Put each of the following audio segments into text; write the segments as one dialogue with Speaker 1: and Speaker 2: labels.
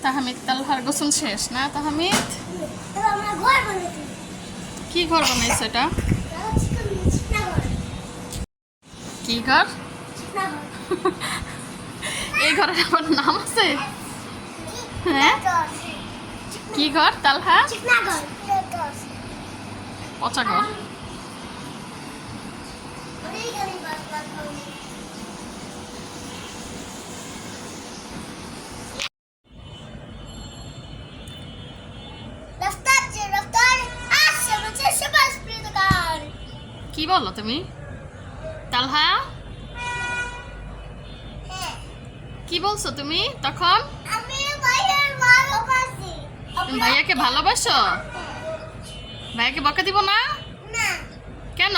Speaker 1: তাহমিদ তালহার গোসল শেষ না তাহমিদ? কি ঘর বানাইছে এটা? কি ঘর? এই ঘরের আবার নাম আছে? হ্যাঁ, কি ঘর তালহা? পচা ঘর। কি বলো তুমি তালহা? কি বলছো তুমি তখন? তুমি ভাইয়াকে ভালোবাসো? ভাইয়াকে বকা দিব না? কেন?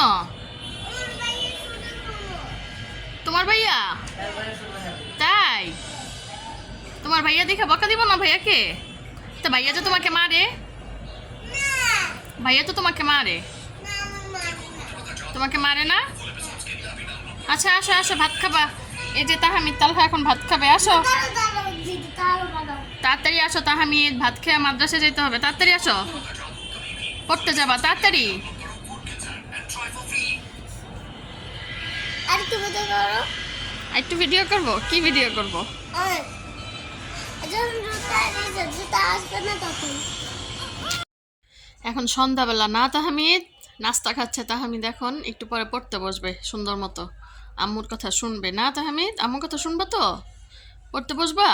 Speaker 1: তোমার ভাইয়া? তাই? তোমার ভাইয়া দেখে বকা দিব না ভাইয়াকে? তো ভাইয়া তো তোমাকে মারে। ভাইয়া তো তোমাকে মারে। তোমাকে মারে না? আচ্ছা আসো আসো, ভাত খাবা। এই যে তাহমিদ তালহা এখন ভাত খাবে, আসো তাড়াতাড়ি আসো। তাহমিদ ভাত খেয়ে মাদ্রাসা যেতে হবে, তাড়াতাড়ি আসো। পড়তে যাবা তাড়াতাড়ি। একটু ভিডিও করব। কি ভিডিও করব? এখন সন্ধ্যাবেলা না তাহমিদ? নাস্তা খাচ্ছে তাহমিদ, এখন একটু পরে পড়তে বসবে সুন্দর মতো। আম্মুর কথা শুনবে না তাহমিদ? আম্মুর কথা শুনবা তো? পড়তে বসবা?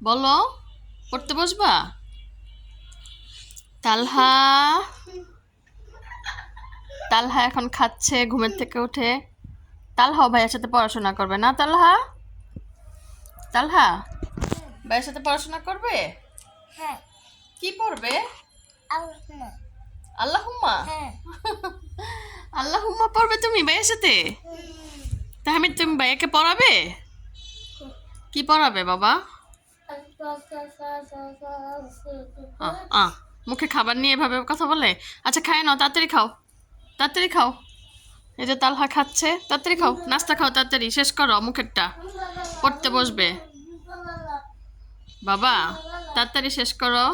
Speaker 1: বলো, পড়তে বসবা? তালহা, তালহা এখন খাচ্ছে ঘুমের থেকে উঠে। তালহাও ভাইয়ের সাথে পড়াশোনা করবে না তালহা? তালহা ভাইয়ের সাথে পড়াশোনা করবে? কি পড়বে? আল্লাহুম্মা। আল্লাহুম্মা পড়বে তুমি ভাইয়ের সাথে? তাহমিদ তুমি ভাইয়াকে পড়াবে? কি পড়াবে বাবা? মুখে খাবার নিয়ে এভাবে কথা বলে? আচ্ছা খায় নাও, তাড়াতাড়ি খাও, তাড়াতাড়ি খাও। এই যে তালহা খাচ্ছে, তাড়াতাড়ি খাও, নাস্তা খাও, তাড়াতাড়ি শেষ করো মুখেরটা। পড়তে বসবে বাবা, তাড়াতাড়ি শেষ করো,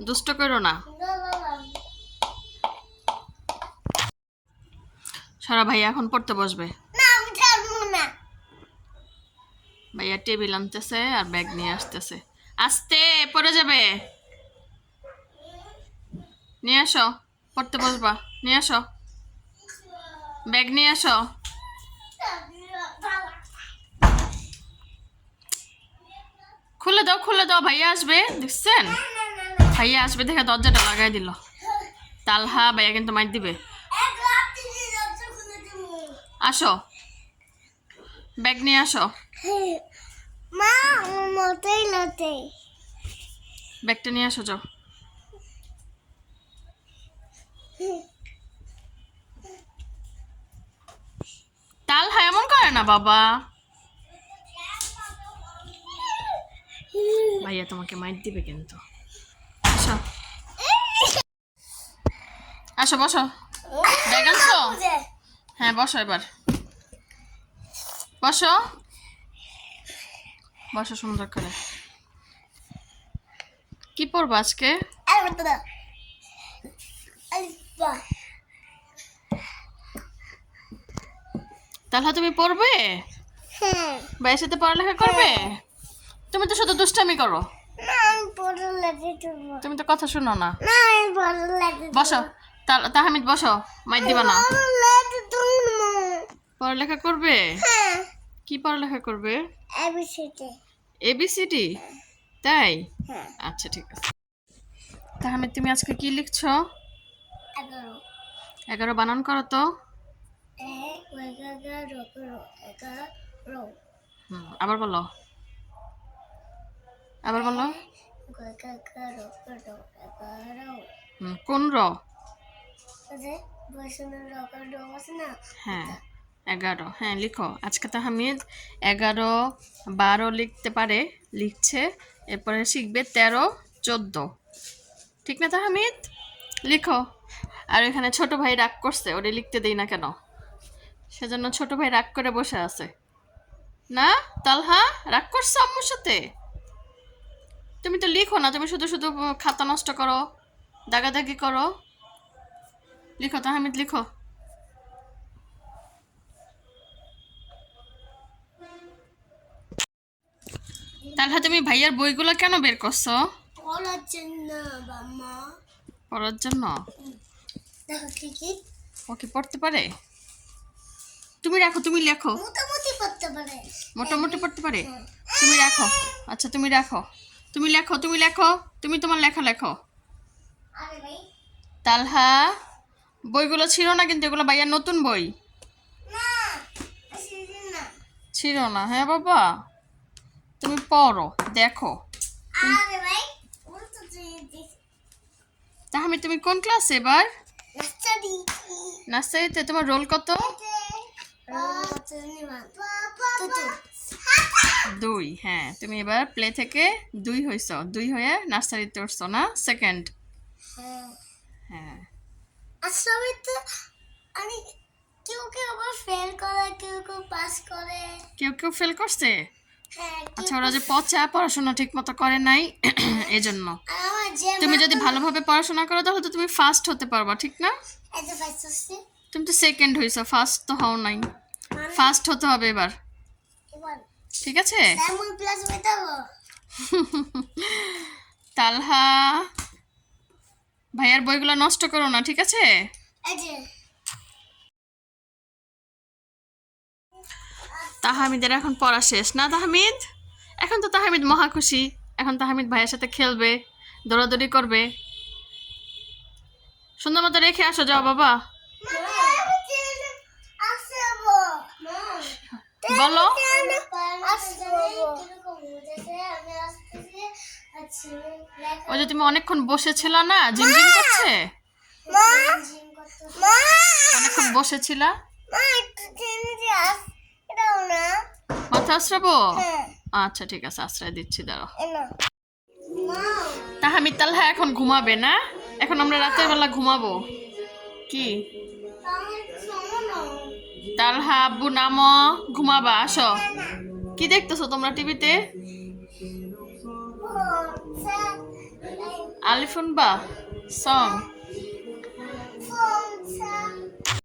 Speaker 1: দুষ্ট করো না। সারা ভাইয়া এখন পড়তে বসবে। ভাইয়া টেবিল আনতেছে আর ব্যাগ নিয়ে আসতেছে। আস্তে, পড়ে যাবে। নিয়ে আসো, পড়তে বসবা। নিয়ে আসো, ব্যাগ নিয়ে আসো। খুলে দাও, খুলে দাও, ভাইয়া আসবে দেখছেন? ভাইয়া আসবে দেখে দরজাটা লাগাই দিল। তালহা ভাইয়া কিন্তু মাইর দিবে। আসো, ব্যাগ নিয়ে আসো। ব্যাগটা নিয়ে আসো, যাও। তালহা এমন করে না বাবা। ভাইয়া তোমাকে মাইর দিবে কিন্তু। আসো, আসো বসো। ব্যাগ আনছো? হ্যাঁ বসো, এবার বসো, বসো সুন্দর করে। কি পড়বো আজকে? তাহলে তুমি পড়বে? ভাইয়ের সাথে পড়ালেখা করবে? তুমি তো শুধু দুষ্টামি করো, তুমি তো কথা শুনো না। বসো, তাহমিদ বসো, মাইর দিবা না। পড়ালেখা করবে? কি পড়ালেখা করবে? এবিসিডি? তাই? আচ্ছা ঠিক আছে। তাহমিদ তুমি আজকে কি লিখছো? 11 বানান করো তো। আবার বলো, আবার বলো। কোন র? হ্যাঁ 11। হ্যাঁ লিখো। আজকে তাহমিদ 11, 12 লিখতে পারে, লিখছে। এরপরে শিখবে 13, 14। ঠিক না তাহমিদ? লিখো। আর এখানে ছোট ভাই রাগ করছে, ওরে লিখতে দেই না কেন, সেজন্য ছোট ভাই রাগ করে বসে আছে। না? তালহা রাগ করছো আম্মুর সাথে? তুমি তো লিখো না, তুমি শুধু শুধু খাতা নষ্ট করো, দাগাদাগি করো। লিখো তাহমিদ, লিখো। তালহা তুমি ভাইয়ার বইগুলো কেন বের করছো?
Speaker 2: পড়ার জন্য বাবা।
Speaker 1: পড়ার জন্য?
Speaker 2: দেখো কি কি
Speaker 1: ও কি পড়তে পারে? তুমি রাখো, তুমি লেখো।
Speaker 2: মোটামুটি পড়তে পারে।
Speaker 1: মোটামুটি পড়তে পারে? তুমি রাখো। আচ্ছা তুমি রাখো, তুমি লেখো, তুমি লেখো, তুমি তোমার লেখা লেখো।
Speaker 2: আরে ভাই
Speaker 1: তালহা বইগুলো ছিল না কিন্তু, এগুলো ভাইয়ার নতুন বই।
Speaker 2: না সেদিন না।
Speaker 1: ছিল না? হ্যাঁ বাবা, তুমি পড়ো, দেখো।
Speaker 2: আরে ভাই ও তো
Speaker 1: তাহমি তুমি কোন ক্লাসে এবার?
Speaker 2: নাস্তাদি
Speaker 1: নার্সারিতে। তোমার রোল কত? দুই। হ্যাঁ, তুমি এবার প্লে থেকে 2 হইছো, 2 হয়ে নার্সারিতে উঠছো না? সেকেন্ড। হ্যাঁ।
Speaker 2: আসলে তো আমি কেউ কেউ আবার ফেল করে, কেউ কেউ পাস করে।
Speaker 1: কেউ কেউ ফেল করছে?
Speaker 2: হ্যাঁ
Speaker 1: আচ্ছা, ওরা যে পচা পড়াশোনা ঠিক মতো করে নাই এজন্য।
Speaker 2: আমার যে
Speaker 1: তুমি যদি ভালোভাবে পড়াশোনা করো তাহলে তো তুমি ফার্স্ট হতে পারবা, ঠিক না?
Speaker 2: এত ফাইস হচ্ছে
Speaker 1: তুমি তো সেকেন্ড হইছো, ফার্স্ট তো হও নাই। ফার্স্ট হতে হবে এবার,
Speaker 2: এবার
Speaker 1: ঠিক আছে?
Speaker 2: ডায়মন্ড প্লাস মেটাবো।
Speaker 1: তালহা ভাইয়ার বইগুলো নষ্ট করো না, ঠিক আছে?
Speaker 2: এই যে
Speaker 1: তাহমিদের এখন পড়া শেষ না তাহমিদ? এখন তো তাহমিদ মহা খুশি। এখন তাহমিদ ভাইয়ের সাথে খেলবে, দৌড়াদৌড়ি করবে। সুন্দর মতো রেখে আসো, যাও বাবা। বলো। ও যে তুমি অনেকক্ষণ বসেছিল না, ঝিমঝিম করছে? অনেকক্ষণ বসেছিল, মাথা আশ্রাবো? আচ্ছা ঠিক আছে, আশ্রয় দিচ্ছি, দাঁড়াও। তাহমিদ তালহা এখন ঘুমাবে না? এখন আমরা রাতের বেলা ঘুমাবো। কি তালহা আব্বু নামো, ঘুমাবা, আসো। কি দেখতেছো তোমরা টিভিতে? আলিফুন বা সং।